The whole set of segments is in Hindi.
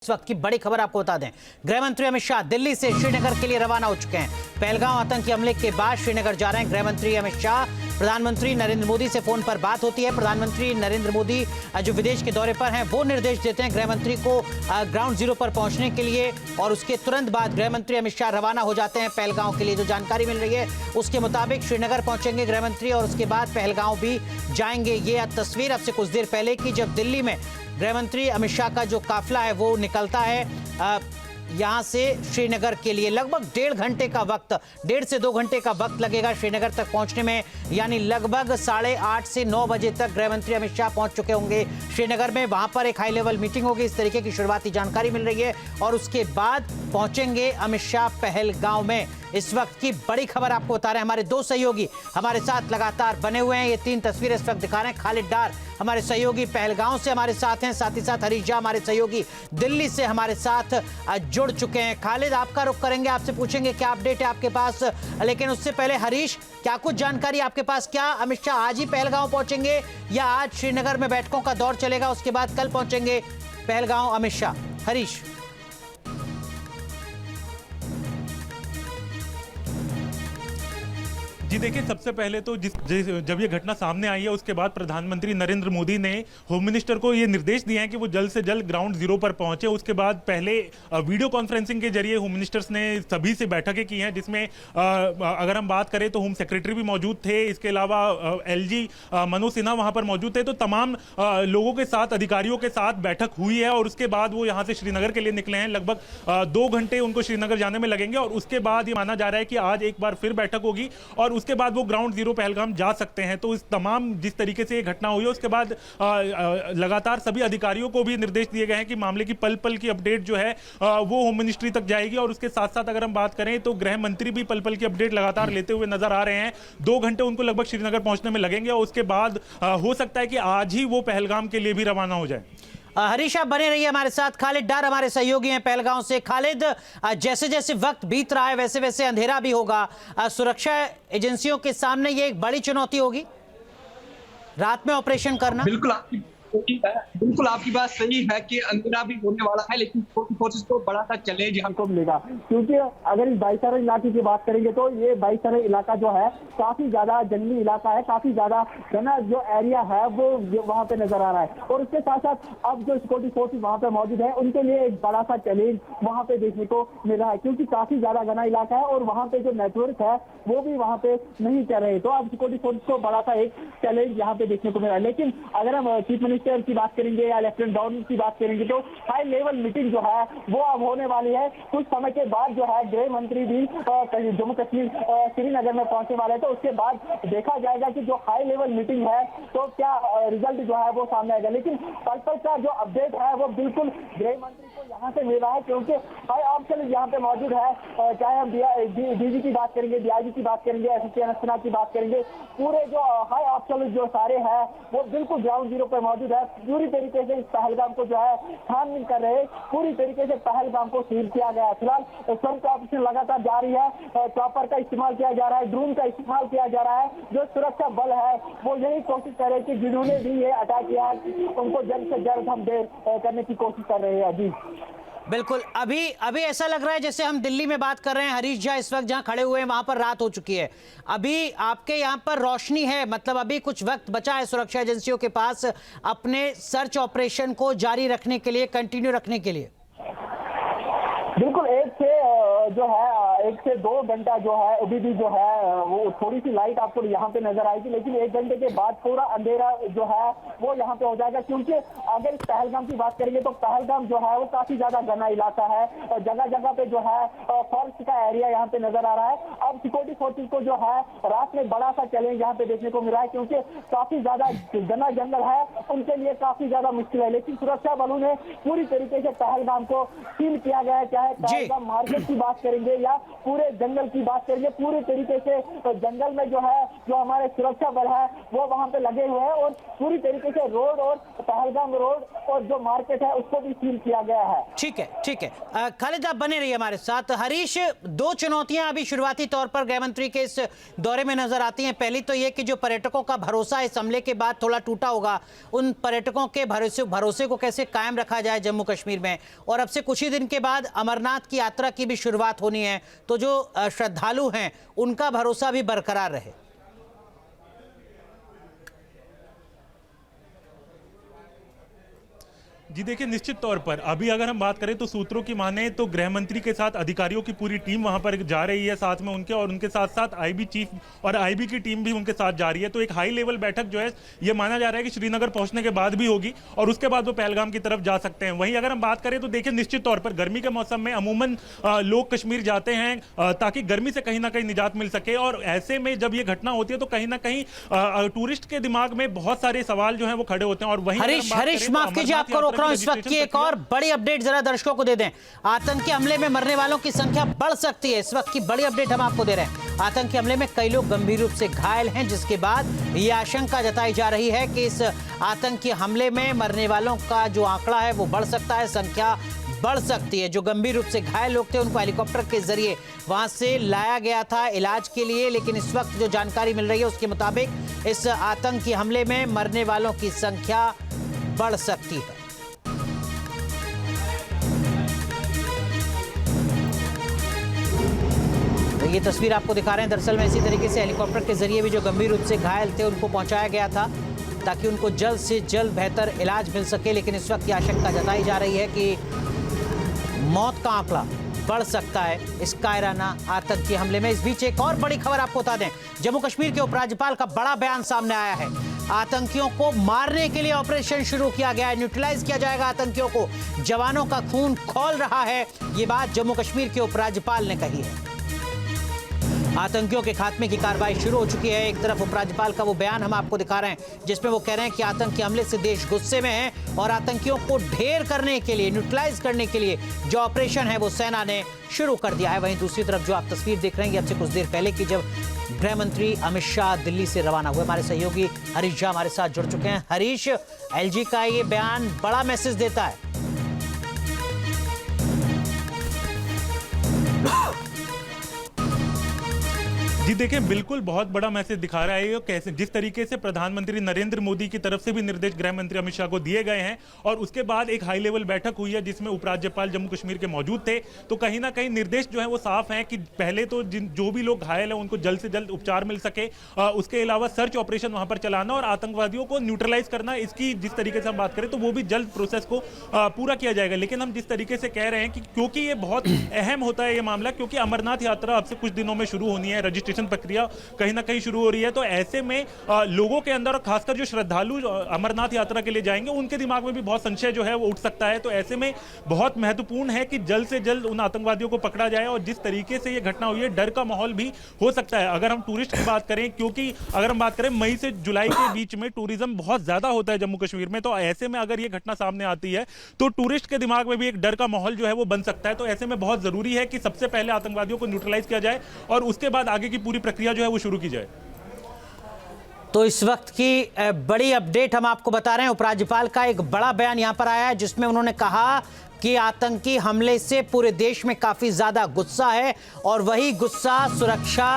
इस वक्त की बड़ी खबर आपको बता दें, गृह मंत्री अमित शाह दिल्ली से श्रीनगर के लिए रवाना हो चुके हैं। पहलगांव आतंकी हमले के बाद श्रीनगर जा रहे हैं गृह मंत्री अमित शाह। प्रधानमंत्री नरेंद्र मोदी से फोन पर बात होती है। प्रधानमंत्री नरेंद्र मोदी जो विदेश के दौरे पर हैं वो निर्देश देते हैं गृह मंत्री को ग्राउंड जीरो पर पहुंचने के लिए, और उसके तुरंत बाद गृह मंत्री अमित शाह रवाना हो जाते हैं पहलगांव के लिए। जो जानकारी मिल रही है उसके मुताबिक श्रीनगर पहुंचेंगे गृह मंत्री और उसके बाद पहलगांव भी जाएंगे। ये तस्वीर अब से कुछ देर पहले की, जब दिल्ली में गृह मंत्री अमित शाह का जो काफिला है वो निकलता है यहां से श्रीनगर के लिए। लगभग 1.5 घंटे का वक्त, 1.5 से 2 घंटे का वक्त लगेगा श्रीनगर तक पहुंचने में, यानी लगभग 8:30 से 9 बजे तक गृह मंत्री अमित शाह पहुंच चुके होंगे श्रीनगर में। वहां पर एक हाई लेवल मीटिंग होगी, इस तरीके की शुरुआती जानकारी मिल रही है, और उसके बाद पहुंचेंगे अमित शाह पहलगांव में। इस वक्त की बड़ी खबर आपको बता रहे हैं, हमारे 2 सहयोगी हमारे साथ लगातार बने हुए हैं। ये 3 तस्वीरें इस वक्त दिखा रहे हैं। खालिद डार हमारे सहयोगी पहलगांव से हमारे साथ हैं, साथ ही साथ हरीश झा हमारे सहयोगी दिल्ली से हमारे साथ जुड़ चुके हैं। खालिद, आपका रुख करेंगे, आपसे पूछेंगे क्या अपडेट है आपके पास, लेकिन उससे पहले हरीश, क्या कुछ जानकारी आपके पास? क्या अमित शाह आज ही पहलगांव पहुंचेंगे या आज श्रीनगर में बैठकों का दौर चलेगा, उसके बाद कल पहुंचेंगे पहलगांव अमित शाह? हरीश। जी देखिए, सबसे पहले तो जब ये घटना सामने आई है उसके बाद प्रधानमंत्री नरेंद्र मोदी ने होम मिनिस्टर को ये निर्देश दिए हैं कि वो जल्द से जल्द ग्राउंड जीरो पर पहुंचे। उसके बाद पहले वीडियो कॉन्फ्रेंसिंग के जरिए होम मिनिस्टर्स ने सभी से बैठकें की हैं, जिसमें अगर हम बात करें तो होम सेक्रेटरी भी मौजूद थे, इसके अलावा एलजी मनोज सिन्हा वहां पर मौजूद थे। तो तमाम लोगों के साथ, अधिकारियों के साथ बैठक हुई है और उसके बाद वो यहाँ से श्रीनगर के लिए निकले हैं। लगभग 2 घंटे उनको श्रीनगर जाने में लगेंगे और उसके बाद ये माना जा रहा है कि आज एक बार फिर बैठक होगी और उसके बाद वो ग्राउंड जीरो पहलगाम जा सकते हैं। तो इस तमाम जिस तरीके से ये घटना हुई है उसके बाद लगातार सभी अधिकारियों को भी निर्देश दिए गए हैं कि मामले की पल पल की अपडेट जो है वो होम मिनिस्ट्री तक जाएगी। और उसके साथ साथ अगर हम बात करें तो गृह मंत्री भी पल पल की अपडेट लगातार लेते हुए नजर आ रहे हैं। 2 घंटे उनको लगभग श्रीनगर पहुंचने में लगेंगे और उसके बाद हो सकता है कि आज ही वो पहलगाम के लिए भी रवाना हो जाए। हरीश, आप बने रहिए हमारे साथ। खालिद डार हमारे सहयोगी हैं पहलगांव से। खालिद, जैसे जैसे वक्त बीत रहा है वैसे वैसे अंधेरा भी होगा, सुरक्षा एजेंसियों के सामने ये एक बड़ी चुनौती होगी रात में ऑपरेशन करना। बिल्कुल आपकी बात सही है कि अंधेरा भी होने वाला है, लेकिन कोशिश को बड़ा सा चैलेंज हमको मिलेगा, क्योंकि अगर इस बाईसारा इलाके की बात करेंगे तो ये बाईसारा इलाका जो है काफी ज्यादा जंगली इलाका है, काफी ज्यादा घना जो एरिया है वो वहाँ पे नजर आ रहा है। और उसके साथ साथ अब जो सिक्योरिटी फोर्सेज वहाँ पे मौजूद है उनके लिए एक बड़ा सा चैलेंज वहाँ पे देखने को मिल रहा है, क्योंकि काफी ज्यादा घना इलाका है और वहाँ पे जो नेटवर्क है वो भी वहाँ पे नहीं चल रहे। तो अब सिक्योरिटी फोर्स को बड़ा सा एक चैलेंज यहाँ पे देखने को मिल रहा है। लेकिन अगर हम चीफ मिनिस्टर की बात करेंगे या लेफ्टिनेंट गवर्नर की बात करेंगे तो हाई लेवल मीटिंग जो है वो अब होने वाली है। कुछ समय के बाद जो है गृह मंत्री भी जम्मू कश्मीर श्रीनगर में पहुंचने वाले हैं। तो उसके बाद देखा जाएगा कि जो हाई लेवल मीटिंग है तो क्या रिजल्ट जो है वो सामने आएगा। लेकिन पल पल का जो अपडेट है वो बिल्कुल गृह मंत्री को यहाँ से मिल रहा है, क्योंकि हाई ऑप्शन यहाँ पे मौजूद है। चाहे हम डीजी की बात करेंगे, डीआईजी की बात करेंगे, एसएसपी अनंत सिन्हा की बात करेंगे, पूरे जो हाई ऑप्शन जो सारे हैं वो बिल्कुल ग्राउंड जीरो पे मौजूद है। पूरी तरीके से इस पहलगाम को जो है छानबीन कर रहे हैं, पूरी तरीके से पहलगाम को सील किया गया है। फिलहाल सर्च ऑपरेशन लगातार जारी है, चॉपर का इस्तेमाल किया जा रहा है, ड्रोन का इस्तेमाल किया जा रहा है। जो सुरक्षा बल है वो यही कोशिश कर रहे हैं कि जिन्होंने भी ये अटैक किया है उनको जल्द से जल्द हम देर करने की कोशिश कर रहे हैं। जी बिल्कुल, अभी ऐसा लग रहा है जैसे हम दिल्ली में बात कर रहे हैं। हरीश झा इस वक्त जहां खड़े हुए हैं वहां पर रात हो चुकी है, अभी आपके यहां पर रोशनी है, मतलब अभी कुछ वक्त बचा है सुरक्षा एजेंसियों के पास अपने सर्च ऑपरेशन को जारी रखने के लिए, कंटिन्यू रखने के लिए। बिल्कुल 1 से 2 घंटा जो है अभी भी जो है वो थोड़ी सी लाइट आपको यहाँ पे नजर आएगी, लेकिन 1 घंटे के बाद पूरा अंधेरा जो है वो यहाँ पे हो जाएगा। क्योंकि अगर पहलगाम की बात करेंगे तो पहलगाम जो है वो काफी ज्यादा घना इलाका है और जगह जगह पे जो है फॉरेस्ट का एरिया यहाँ पे नजर आ रहा है। अब सिक्योरिटी फोर्सेज को जो है रात में बड़ा सा चैलेंज यहाँ पे देखने को मिल रहा है, क्योंकि काफी ज्यादा घना जंगल है, उनके लिए काफी ज्यादा मुश्किल है। लेकिन सुरक्षा बलों ने पूरी तरीके से पहलगाम को सील किया गया है। चाहे पहलगाम मार्केट की बात करेंगे या पूरे जंगल की बात करेंगे, पूरी तरीके से तो जंगल में जो है जो हमारे सुरक्षा बल है वो वहां पे लगे हुए हैं और पूरी तरीके से रोड और पहलगाम रोड और जो मार्केट है उसको भी सील किया गया है। ठीक है खालिद, आप बने रहिए हमारे साथ। हरीश, दो चुनौतियां अभी शुरुआती तौर पर गृह मंत्री के इस दौरे में नजर आती हैं। पहली तो यह कि जो पर्यटकों का भरोसा इस हमले के बाद थोड़ा टूटा होगा, उन पर्यटकों के भरोसे को कैसे कायम रखा जाए जम्मू कश्मीर में। और अब से कुछ ही दिन के बाद अमरनाथ की यात्रा की भी शुरुआत होनी है, तो जो श्रद्धालु हैं उनका भरोसा भी बरकरार रहे। जी देखिए, निश्चित तौर पर अभी अगर हम बात करें तो सूत्रों की माने तो गृह मंत्री के साथ अधिकारियों की पूरी टीम वहां पर जा रही है साथ में उनके, और उनके साथ साथ आईबी चीफ और आईबी की टीम भी उनके साथ जा रही है। तो एक हाई लेवल बैठक जो है ये माना जा रहा है कि श्रीनगर पहुंचने के बाद भी होगी और उसके बाद वो पहलगाम की तरफ जा सकते हैं। वहीं अगर हम बात करें तो देखिए, निश्चिट तौर पर गर्मी के मौसम में अमूमन लोग कश्मीर जाते हैं ताकि गर्मी से कहीं ना कहीं निजात मिल सके, और ऐसे में जब ये घटना होती है तो कहीं ना कहीं टूरिस्ट के दिमाग में बहुत सारे सवाल जो है वो खड़े होते हैं। और वहीं हरीश माफ कीजिए, आपको रोक रहा हूं इस वक्त की एक और बड़ी अपडेट जरा दर्शकों को दे दें। आतंकी हमले में मरने वालों की संख्या बढ़ सकती है, इस वक्त की बड़ी अपडेट हम आपको दे रहे हैं। आतंकी हमले में कई लोग गंभीर रूप से घायल हैं, जिसके बाद यह आशंका जताई जा रही है कि इस आतंकी हमले में मरने वालों का जो आंकड़ा है वो बढ़ सकता है, संख्या बढ़ सकती है। जो गंभीर रूप से घायल लोग थे उनको हेलीकॉप्टर के जरिए वहां से लाया गया था इलाज के लिए, लेकिन इस वक्त जो जानकारी मिल रही है उसके मुताबिक इस आतंकी हमले में मरने वालों की संख्या बढ़ सकती है। तो ये तस्वीर आपको दिखा रहे हैं, दरअसल में इसी तरीके से हेलीकॉप्टर के जरिए भी जो गंभीर रूप से घायल थे उनको पहुंचाया गया था ताकि उनको जल्द से जल्द बेहतर इलाज मिल सके। लेकिन इस वक्त ये आशंका जताई जा रही है कि मौत का आंकड़ा बढ़ सकता है इस कायराना आतंकी हमले में। इस बीच एक और बड़ी खबर आपको बता दें, जम्मू कश्मीर के उपराज्यपाल का बड़ा बयान सामने आया है। आतंकियों को मारने के लिए ऑपरेशन शुरू किया गया है, न्यूट्रलाइज किया जाएगा आतंकियों को, जवानों का खून खौल रहा है, ये बात जम्मू कश्मीर के उपराज्यपाल ने कही है। आतंकियों के खात्मे की कार्रवाई शुरू हो चुकी है। एक तरफ उपराज्यपाल का वो बयान हम आपको दिखा रहे हैं जिसमें वो कह रहे हैं कि आतंकी हमले से देश गुस्से में है और आतंकियों को ढेर करने के लिए, न्यूट्रलाइज करने के लिए जो ऑपरेशन है वो सेना ने शुरू कर दिया है। वहीं दूसरी तरफ जो आप तस्वीर देख रहे हैं अब से कुछ देर पहले की, जब गृह मंत्री अमित शाह दिल्ली से रवाना हुए, हमारे सहयोगी हरीश झा हमारे साथ जुड़ चुके हैं। हरीश, एलजी का ये बयान बड़ा मैसेज देता है। जी देखिए, बिल्कुल बहुत बड़ा मैसेज दिखा रहा है। कैसे जिस तरीके से प्रधानमंत्री नरेंद्र मोदी की तरफ से भी निर्देश गृह मंत्री अमित शाह को दिए गए हैं और उसके बाद एक हाई लेवल बैठक हुई है जिसमें उपराज्यपाल जम्मू कश्मीर के मौजूद थे, तो कहीं ना कहीं निर्देश जो है वो साफ है कि पहले तो जो भी लोग घायल हैं उनको जल्द से जल्द उपचार मिल सके, उसके अलावा सर्च ऑपरेशन वहां पर चलाना और आतंकवादियों को न्यूट्रलाइज करना, इसकी जिस तरीके से हम बात करें तो वो भी जल्द प्रोसेस को पूरा किया जाएगा। लेकिन हम जिस तरीके से कह रहे हैं कि क्योंकि ये बहुत अहम होता है ये मामला, क्योंकि अमरनाथ यात्रा अब से कुछ दिनों में शुरू होनी है, रजिस्ट्रेशन प्रक्रिया कहीं ना कहीं शुरू हो रही है, तो ऐसे में लोगों के अंदर और खासकर जो श्रद्धालु अमरनाथ यात्रा के लिए जाएंगे उनके दिमाग में भी बहुत संशय जो है वो उठ सकता है। तो ऐसे में बहुत महत्वपूर्ण है कि जल्द से जल्द उन आतंकवादियों को पकड़ा जाए। और जिस तरीके से ये घटना हुई है, डर का माहौल भी हो सकता है अगर हम टूरिस्ट की बात करें, क्योंकि अगर हम बात करें मई से जुलाई के बीच में टूरिज्म बहुत ज्यादा होता है जम्मू कश्मीर में, तो ऐसे में अगर ये घटना सामने आती है तो टूरिस्ट के दिमाग में भी एक डर का माहौल जो है वो बन सकता है। तो ऐसे में बहुत जरूरी है कि सबसे पहले आतंकवादियों को न्यूट्रलाइज किया जाए और उसके बाद आगे की पूरी प्रक्रिया जो है वो शुरू की जाए। तो इस वक्त की बड़ी अपडेट हम आपको बता रहे हैं। उपराज्यपाल का एक बड़ा बयान यहां पर आया है जिसमें उन्होंने कहा कि आतंकी हमले से पूरे देश में काफी ज्यादा गुस्सा है और वही गुस्सा सुरक्षा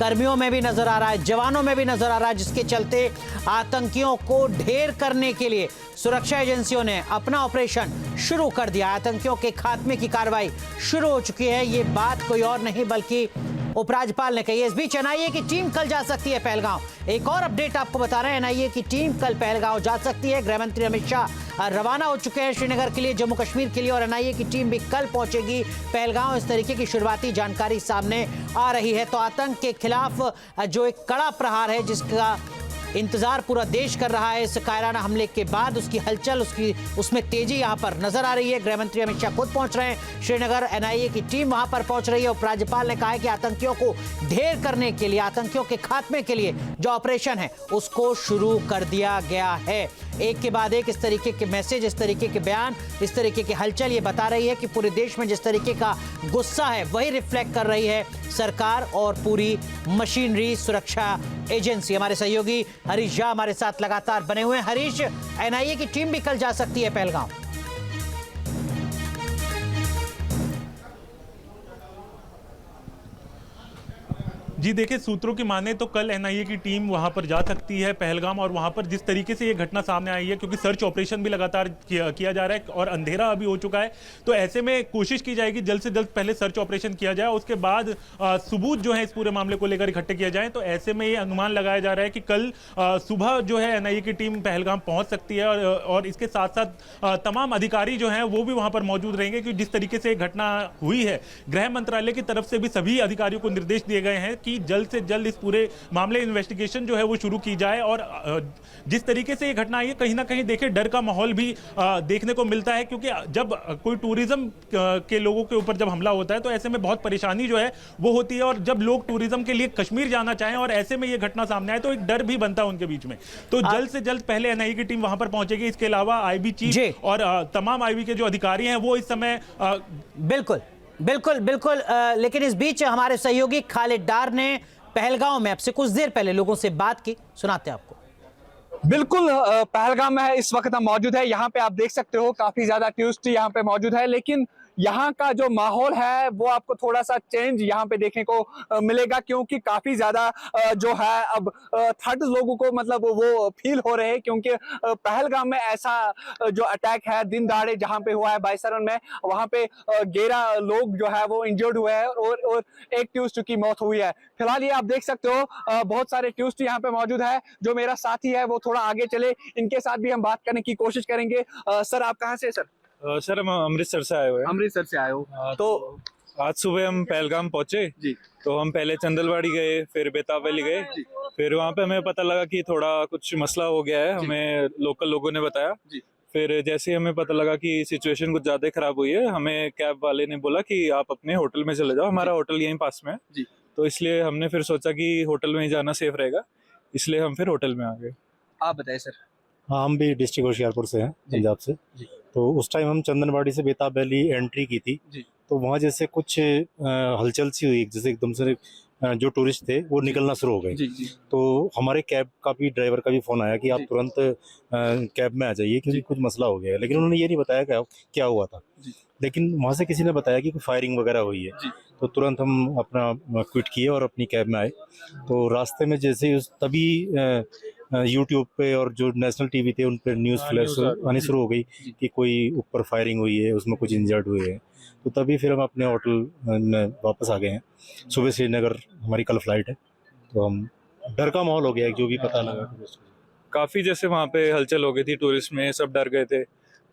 कर्मियों में भी नजर आ रहा है, जवानों में भी नजर आ रहा है, जिसके चलते आतंकियों को ढेर करने के लिए सुरक्षा एजेंसियों ने अपना ऑपरेशन शुरू कर दिया। आतंकियों के खात्मे की कार्रवाई शुरू हो चुकी है। ये बात कोई और नहीं बल्कि उपराज्यपाल ने कही है। इस बीच एनआईए की टीम कल जा सकती है पहलगांव। एक और अपडेट आपको बता रहे हैं, एनआईए की टीम कल पहलगांव जा सकती है। गृह मंत्री अमित शाह रवाना हो चुके हैं श्रीनगर के लिए, जम्मू कश्मीर के लिए, और एनआईए की टीम भी कल पहुंचेगी पहलगांव। इस तरीके की शुरुआती जानकारी सामने आ रही है। तो आतंक के खिलाफ जो एक कड़ा प्रहार है जिसका इंतजार पूरा देश कर रहा है, इस कायराना हमले के बाद उसकी हलचल, उसमें तेजी यहां पर नजर आ रही है। गृह मंत्री अमित शाह खुद पहुंच रहे हैं श्रीनगर, एनआईए की टीम वहां पर पहुंच रही है। उपराज्यपाल ने कहा है कि आतंकियों को ढेर करने के लिए, आतंकियों के खात्मे के लिए जो ऑपरेशन है उसको शुरू कर दिया गया है। एक के बाद एक इस तरीके के मैसेज, इस तरीके के बयान, इस तरीके की हलचल ये बता रही है कि पूरे देश में जिस तरीके का गुस्सा है वही रिफ्लेक्ट कर रही है सरकार और पूरी मशीनरी सुरक्षा एजेंसी। हमारे सहयोगी हरीश झा हमारे साथ लगातार बने हुए हैं। हरीश, एनआईए की टीम भी कल जा सकती है पहलगांव। जी देखिए, सूत्रों की माने तो कल एनआईए की टीम वहां पर जा सकती है पहलगाम, और वहां पर जिस तरीके से ये घटना सामने आई है, क्योंकि सर्च ऑपरेशन भी लगातार किया जा रहा है और अंधेरा अभी हो चुका है, तो ऐसे में कोशिश की जाएगी जल्द से जल्द पहले सर्च ऑपरेशन किया जाए, उसके बाद सबूत जो है इस पूरे मामले को लेकर इकट्ठे किया जाए। तो ऐसे में ये अनुमान लगाया जा रहा है कि कल सुबह जो है एनआईए की टीम पहलगाम पहुंच सकती है, और इसके साथ साथ तमाम अधिकारी जो हैं वो भी वहां पर मौजूद रहेंगे, क्योंकि जिस तरीके से घटना हुई है, गृह मंत्रालय की तरफ से भी सभी अधिकारियों को निर्देश दिए गए हैं कि जल्द से जल्द इस पूरे मामले इन्वेस्टिगेशन जो है वो शुरू की जाए। और जिस तरीके से ये घटना आई है, कहीं ना कहीं देखिए डर का माहौल भी देखने को मिलता है, क्योंकि जब कोई टूरिज्म के लोगों के ऊपर जब हमला होता है तो ऐसे में बहुत परेशानी जो है वो होती है, और जब लोग टूरिज्म के लिए कश्मीर जाना चाहें और ऐसे में ये घटना सामने आए तो एक डर भी बनता है उनके बीच में। तो जल्द से जल्द पहले एनआईए की टीम वहां पर पहुंचेगी। इसके अलावा आईबी चीफ और तमाम आईबी के जो अधिकारी हैं वो इस समय बिल्कुल बिल्कुल बिल्कुल लेकिन इस बीच हमारे सहयोगी खालिद डार ने पहलगांव में अब से कुछ देर पहले लोगों से बात की, सुनाते हैं आपको। बिल्कुल पहलगाम में इस वक्त हम मौजूद है। यहाँ पे आप देख सकते हो काफी ज्यादा टूरिस्ट यहाँ पे मौजूद है, लेकिन यहाँ का जो माहौल है वो आपको थोड़ा सा चेंज यहाँ पे देखने को मिलेगा, क्योंकि काफी ज्यादा जो है अब थर्ड लोगों को मतलब वो फील हो रहे हैं, क्योंकि पहलगाम में ऐसा जो अटैक है दिन दहाड़े जहाँ पे हुआ है बाईसरन में, वहाँ पे 11 लोग जो है वो इंजर्ड हुए हैं और एक टूरिस्ट की मौत हुई है। फिलहाल ये आप देख सकते हो बहुत सारे टूरिस्ट यहाँ पे मौजूद है। जो मेरा साथी है वो थोड़ा आगे चले, इनके साथ भी हम बात करने की कोशिश करेंगे। सर आप कहाँ से? सर हम अमृतसर से आए हुए हैं। अमृतसर से आए हो? तो आज सुबह हम पहलगाम पहुंचे जी। तो हम पहले चंदलवाड़ी गए, फिर बेताब वैली गए, फिर वहाँ पे हमें पता लगा कि थोड़ा कुछ मसला हो गया है, हमें लोकल लोगों ने बताया जी। फिर जैसे हमें पता लगा कि सिचुएशन कुछ ज्यादा खराब हुई है, हमें कैब वाले ने बोला कि आप अपने होटल में चले जाओ, हमारा होटल यहीं पास में है जी। तो इसलिए हमने फिर सोचा कि होटल में ही जाना सेफ रहेगा, इसलिए हम फिर होटल में आ गए। आप बताएं सर। हाँ, हम भी डिस्ट्रिक्ट होशियारपुर से हैं, पंजाब से जी। तो उस टाइम हम चंदनवाड़ी से बेताब वैली एंट्री की थी जी। तो वहाँ जैसे कुछ हलचल सी हुई, जैसे एकदम से जो टूरिस्ट थे वो निकलना शुरू हो गए जी। तो हमारे कैब का भी ड्राइवर का भी फोन आया कि आप तुरंत कैब में आ जाइए क्योंकि कुछ मसला हो गया है, लेकिन उन्होंने ये नहीं बताया क्या हुआ था। लेकिन वहाँ से किसी ने बताया कि फायरिंग वगैरह हुई है, तो तुरंत हम अपना क्विट किए और अपनी कैब में आए। तो रास्ते में जैसे तभी यूट्यूब पे और जो नेशनल टीवी थे उन पर न्यूज़ फ्लैश आनी शुरू हो गई कि कोई ऊपर फायरिंग हुई है, उसमें कुछ इंजर्ड हुए हैं। तो तभी फिर हम अपने होटल में वापस आ गए हैं। सुबह श्रीनगर हमारी कल फ्लाइट है, तो हम डर का माहौल हो गया है, जो भी पता लगा काफ़ी जैसे वहाँ पे हलचल हो गई थी, टूरिस्ट में सब डर गए थे,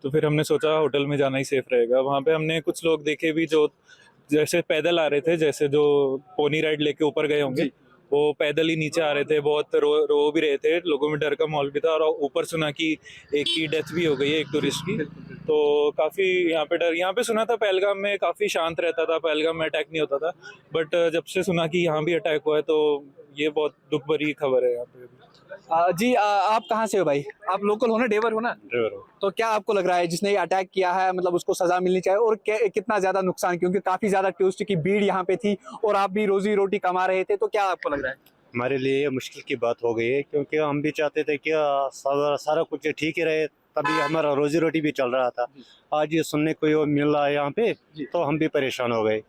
तो फिर हमने सोचा होटल में जाना ही सेफ रहेगा। वहाँ पे हमने कुछ लोग देखे भी जो जैसे पैदल आ रहे थे, जैसे जो पोनी राइड लेके ऊपर गए होंगे वो पैदल ही नीचे आ रहे थे, बहुत रो भी रहे थे, लोगों में डर का माहौल भी था। और ऊपर सुना कि एक की डेथ भी हो गई है, एक टूरिस्ट की, तो काफ़ी यहाँ पे डर। यहाँ पे सुना था पहलगाम में काफ़ी शांत रहता था, पहलगाम में अटैक नहीं होता था, बट जब से सुना कि यहाँ भी अटैक हुआ है तो ये बहुत दुख भरी खबर है यहाँ पे। जी आप कहाँ से हो भाई? आप लोकल हो ना, ड्राइवर हो ना? ड्राइवर हो। तो क्या आपको लग रहा है जिसने ये अटैक किया है मतलब उसको सजा मिलनी चाहिए, और कितना ज्यादा नुकसान, क्योंकि काफी ज्यादा टूरिस्ट की भीड़ यहाँ पे थी और आप भी रोजी रोटी कमा रहे थे, तो क्या आपको लग रहा है? हमारे लिए मुश्किल की बात हो गई है, क्योंकि हम भी चाहते थे कि सारा कुछ ठीक ही रहे, तभी हमारा रोजी रोटी भी चल रहा था। आज ये सुनने को मिल रहा है यहाँ पे, तो हम भी परेशान हो गए।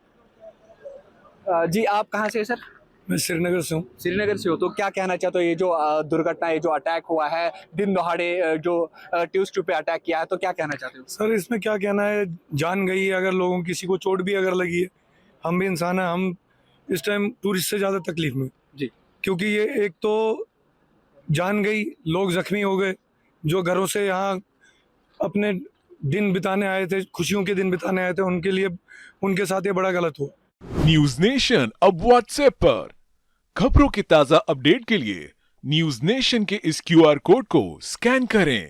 जी आप कहाँ से? सर मैं श्रीनगर से हूँ। श्रीनगर से हो, तो क्या कहना चाहते हो ये जो दुर्घटना, ये जो अटैक हुआ है दिन दहाड़े, जो टूरिस्ट पे अटैक किया है, तो क्या कहना चाहते हो? सर इसमें क्या कहना है, जान गई है, अगर लोगों किसी को चोट भी अगर लगी है, हम भी इंसान है, हम इस टाइम टूरिस्ट से ज़्यादा तकलीफ में जी, क्योंकि ये एक तो जान गई, लोग जख्मी हो गए, जो घरों से यहाँ अपने दिन बिताने आए थे, खुशियों के दिन बिताने आए थे, उनके लिए उनके साथ ये बड़ा गलत हुआ। न्यूज नेशन अब व्हाट्सएप पर खबरों की ताजा अपडेट के लिए न्यूज नेशन के इस QR कोड को स्कैन करें।